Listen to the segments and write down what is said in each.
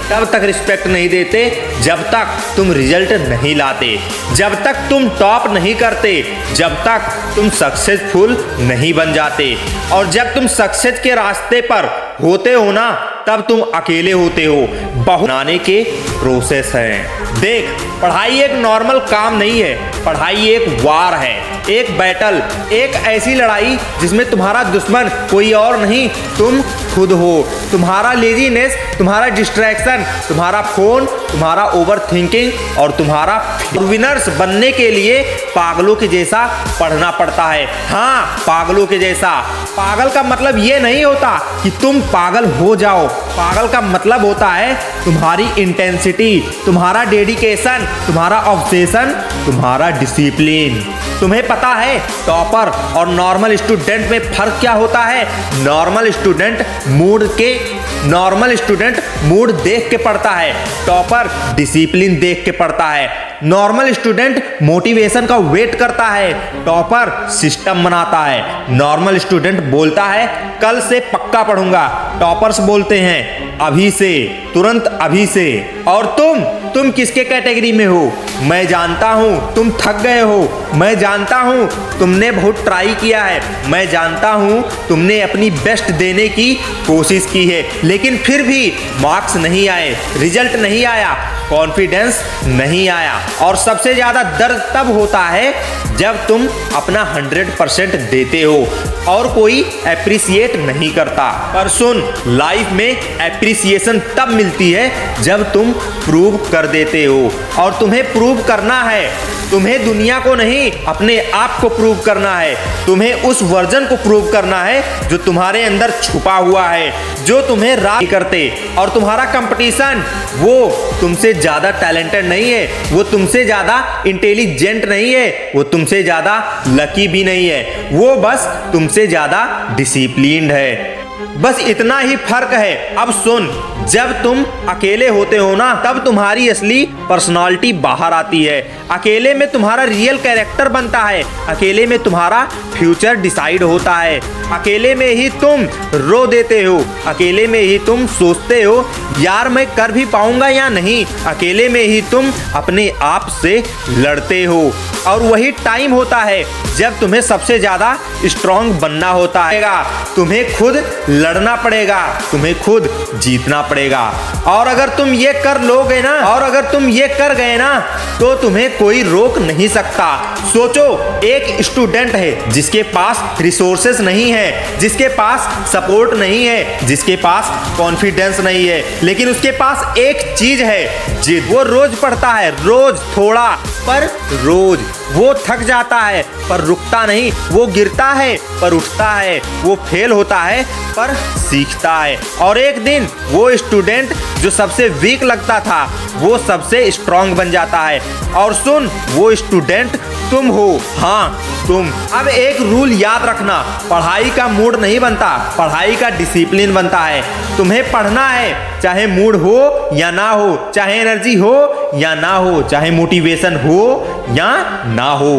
तब तक रिस्पेक्ट नहीं देते जब तक तुम रिजल्ट नहीं लाते, जब तक तुम टॉप नहीं करते, जब तक तुम सक्सेसफुल नहीं बन जाते। और जब तुम सक्सेस के रास्ते पर होते हो ना, तब तुम अकेले होते हो। बहुत बनाने के प्रोसेस हैं। देख, पढ़ाई एक नॉर्मल काम नहीं है, पढ़ाई एक वार है, एक बैटल, एक ऐसी लड़ाई जिसमें तुम्हारा दुश्मन कोई और नहीं, तुम खुद हो। तुम्हारा लेजीनेस, तुम्हारा डिस्ट्रैक्शन, तुम्हारा फोन, तुम्हारा ओवर थिंकिंग और तुम्हारा विनर्स बनने के लिए पागलों के जैसा पढ़ना पड़ता है। हाँ, पागलों के जैसा। पागल का मतलब ये नहीं होता कि तुम पागल हो जाओ, पागल का मतलब होता है तुम्हारी इंटेंसिटी, तुम्हारा डेडिकेशन, तुम्हारा ऑब्सेशन, तुम्हारा डिसिप्लिन। तुम्हें पता है टॉपर और नॉर्मल स्टूडेंट में फर्क क्या होता है? नॉर्मल स्टूडेंट मूड देख के पढ़ता है, टॉपर डिसिप्लिन देख के पढ़ता है। नॉर्मल स्टूडेंट मोटिवेशन का वेट करता है, टॉपर सिस्टम बनाता है। नॉर्मल स्टूडेंट बोलता है कल से पक्का पढ़ूंगा, टॉपर्स बोलते हैं अभी से, तुरंत अभी से। और तुम किसके कैटेगरी में हो? मैं जानता हूँ तुम थक गए हो, मैं जानता हूँ तुमने बहुत ट्राई किया है, मैं जानता हूँ तुमने अपनी बेस्ट देने की कोशिश की है, लेकिन फिर भी मार्क्स नहीं आए, रिजल्ट नहीं आया, कॉन्फिडेंस नहीं आया। और सबसे ज़्यादा दर्द तब होता है जब तुम अपना 100% देते हो और कोई एप्रिसिएट नहीं करता। पर सुन, लाइफ में एप्रिसिएशन तब मिलती है जब तुम प्रूव कर देते हो। और तुम्हें प्रूव करना है, तुम्हें दुनिया को नहीं, अपने आप को प्रूव करना है। तुम्हें उस वर्जन को प्रूव करना है जो तुम्हारे अंदर छुपा हुआ है, जो तुम्हें राह करते। और तुम्हारा कंपटीशन वो तुमसे ज़्यादा टैलेंटेड नहीं है, वो तुमसे ज़्यादा इंटेलिजेंट नहीं है, वो तुमसे ज़्यादा लकी भी नहीं है, वो बस तुमसे ज़्यादा डिसिप्लिन्ड है। बस इतना ही फर्क है। अब सुन, जब तुम अकेले होते हो ना, तब तुम्हारी असली पर्सनालिटी बाहर आती है। अकेले में तुम्हारा रियल कैरेक्टर बनता है, अकेले में तुम्हारा फ्यूचर डिसाइड होता है, अकेले में ही तुम रो देते हो, अकेले में ही तुम सोचते हो यार मैं कर भी पाऊंगा या नहीं, अकेले में ही तुम अपने आप से लड़ते हो। और वही टाइम होता है जब तुम्हें सबसे ज़्यादा स्ट्रांग बनना होता है। तुम्हें खुद लड़ना पड़ेगा, तुम्हें खुद जीतना पड़ेगा। और अगर तुम ये कर लोगे ना, और अगर तुम ये कर गए ना, तो तुम्हें कोई रोक नहीं सकता। सोचो, एक स्टूडेंट है जिसके पास रिसोर्सेस नहीं है, जिसके पास सपोर्ट नहीं है, जिसके पास कॉन्फिडेंस नहीं है, लेकिन उसके पास एक चीज है, जिद। वो रोज पढ़ता है, रोज थोड़ा पर रोज। वो थक जाता है पर रुकता नहीं, वो गिरता है पर उठता है, वो फेल होता है पर सीखता है। और एक दिन वो स्टूडेंट जो सबसे वीक लगता था, वो सबसे स्ट्रांग बन जाता है। और सुन, वो स्टूडेंट तुम हो। हाँ, तुम। अब एक रूल याद रखना, पढ़ाई का मूड नहीं बनता, पढ़ाई का डिसिप्लिन बनता है। तुम्हें पढ़ना है, चाहे मूड हो या ना हो, चाहे एनर्जी हो या ना हो, चाहे मोटिवेशन हो या ना हो।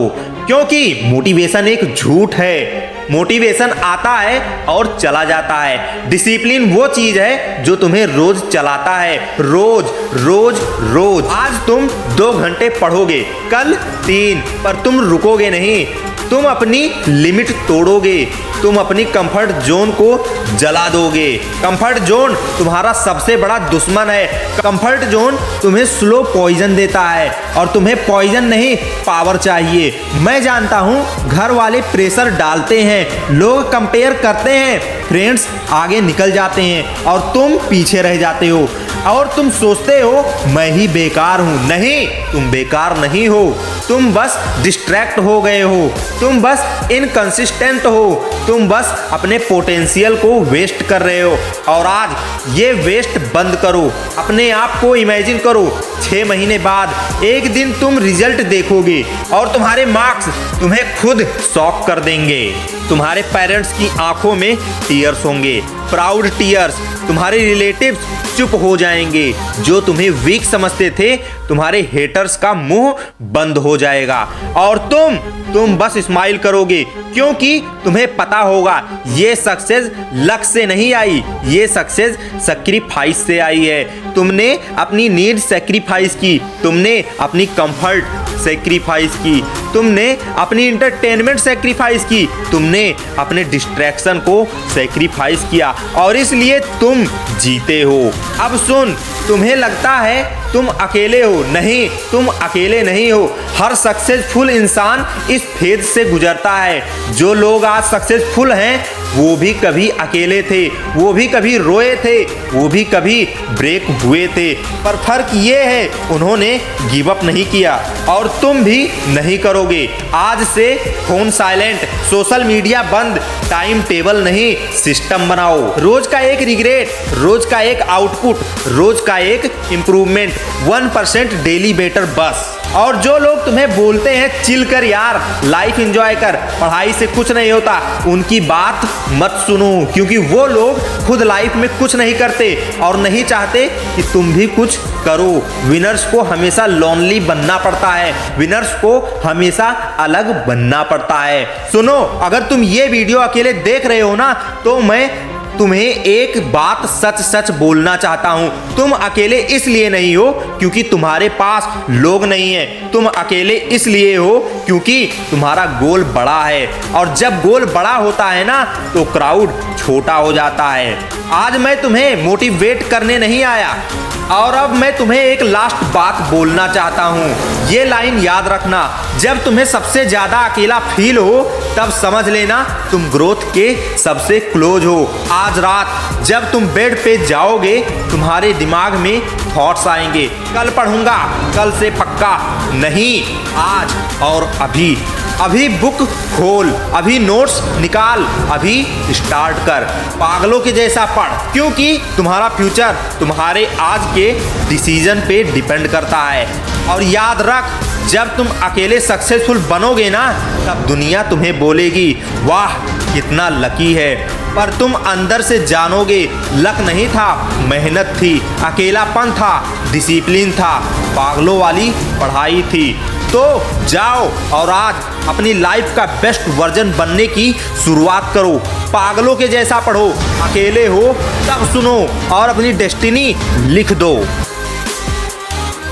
क्योंकि मोटिवेशन एक झूठ है। मोटिवेशन आता है और चला जाता है। डिसिप्लिन वो चीज है जो तुम्हें रोज चलाता है, रोज रोज रोज। आज तुम 2 घंटे पढ़ोगे, कल 3, पर तुम रुकोगे नहीं। तुम अपनी लिमिट तोड़ोगे, तुम अपनी कंफर्ट जोन को जला दोगे। कंफर्ट जोन तुम्हारा सबसे बड़ा दुश्मन है। कंफर्ट जोन तुम्हें स्लो पॉइजन देता है, और तुम्हें पॉइजन नहीं, पावर चाहिए। मैं जानता हूँ घर वाले प्रेशर डालते हैं, लोग कंपेयर करते हैं, फ्रेंड्स आगे निकल जाते हैं और तुम पीछे रह जाते हो। और तुम सोचते हो मैं ही बेकार हूँ। नहीं, तुम बेकार नहीं हो, तुम बस डिस्ट्रैक्ट हो गए हो, तुम बस इनकंसिस्टेंट हो, तुम बस अपने पोटेंशियल को वेस्ट कर रहे हो। और आज ये वेस्ट बंद करो। अपने आप को इमेजिन करो 6 महीने बाद एक दिन तुम रिजल्ट देखोगे और तुम्हारे मार्क्स तुम्हें खुद शॉक कर देंगे। तुम्हारे पेरेंट्स की आंखों में टीयर्स होंगे, प्राउड टीयर्स। तुम्हारे रिलेटिव्स चुप हो जाएंगे। जो तुम्हें वीक समझते थे, तुम्हारे हेटर्स का मुंह बंद हो जाएगा और तुम बस स्माइल करोगे, क्योंकि तुम्हें पता होगा ये सक्सेस लक से नहीं आई, ये सक्सेस सैक्रिफाइस से आई है। तुमने अपनी नीड सैक्रिफाइस की, तुमने अपनी कंफर्ट सैक्रिफाइस की, तुमने अपनी इंटरटेनमेंट सैक्रिफाइस की, तुमने अपने डिस्ट्रैक्शन को सैक्रिफाइस किया और इसलिए तुम जीते हो। अब सुन, तुम्हें लगता है तुम अकेले हो, नहीं, तुम अकेले नहीं हो। हर सक्सेसफुल इंसान इस फेज से गुजरता है। जो लोग आज सक्सेसफुल हैं वो भी कभी अकेले थे, वो भी कभी रोए थे, वो भी कभी ब्रेक हुए थे, पर फर्क ये है उन्होंने गिव अप नहीं किया और तुम भी नहीं करोगे। आज से फोन साइलेंट, सोशल मीडिया बंद, टाइम टेबल नहीं, सिस्टम बनाओ। रोज का एक रिग्रेट, रोज का एक आउटपुट, रोज का एक इंप्रूवमेंट, 1% डेली बेटर बस। और जो लोग तुम्हें बोलते हैं चिल कर यार, लाइफ एंजॉय कर, पढ़ाई से कुछ नहीं होता, उनकी बात मत सुनो, क्योंकि वो लोग खुद लाइफ में कुछ नहीं करते और नहीं चाहते कि तुम भी कुछ करो। विनर्स को हमेशा लोनली बनना पड़ता है, विनर्स को हमेशा अलग बनना पड़ता है। सुनो, अगर तुम ये वीडियो अकेले देख रहे हो ना, तो मैं तुम्हें एक बात सच सच बोलना चाहता हूं। तुम अकेले इसलिए नहीं हो क्योंकि तुम्हारे पास लोग नहीं हैं, तुम अकेले इसलिए हो क्योंकि तुम्हारा गोल बड़ा है और जब गोल बड़ा होता है ना तो क्राउड छोटा हो जाता है। आज मैं तुम्हें मोटिवेट करने नहीं आया और अब मैं तुम्हें एक लास्ट बात बोलना चाहता हूँ। ये लाइन याद रखना, जब तुम्हें सबसे ज्यादा अकेला फील हो तब समझ लेना तुम ग्रोथ के सबसे क्लोज हो। आज रात जब तुम बेड पे जाओगे तुम्हारे दिमाग में थॉट्स आएंगे, कल पढ़ूंगा, कल से पक्का नहीं, आज और अभी। अभी बुक खोल, अभी नोट्स निकाल, अभी स्टार्ट कर, पागलों के जैसा पढ़, क्योंकि तुम्हारा फ्यूचर तुम्हारे आज के डिसीजन पे डिपेंड करता है। और याद रख, जब तुम अकेले सक्सेसफुल बनोगे ना तब दुनिया तुम्हें बोलेगी वाह कितना लकी है, पर तुम अंदर से जानोगे लक नहीं था, मेहनत थी, अकेलापन था, डिसिप्लिन था, पागलों वाली पढ़ाई थी। तो जाओ और आज अपनी लाइफ का बेस्ट वर्जन बनने की शुरुआत करो। पागलों के जैसा पढ़ो, अकेले हो तब सुनो और अपनी डेस्टिनी लिख दो।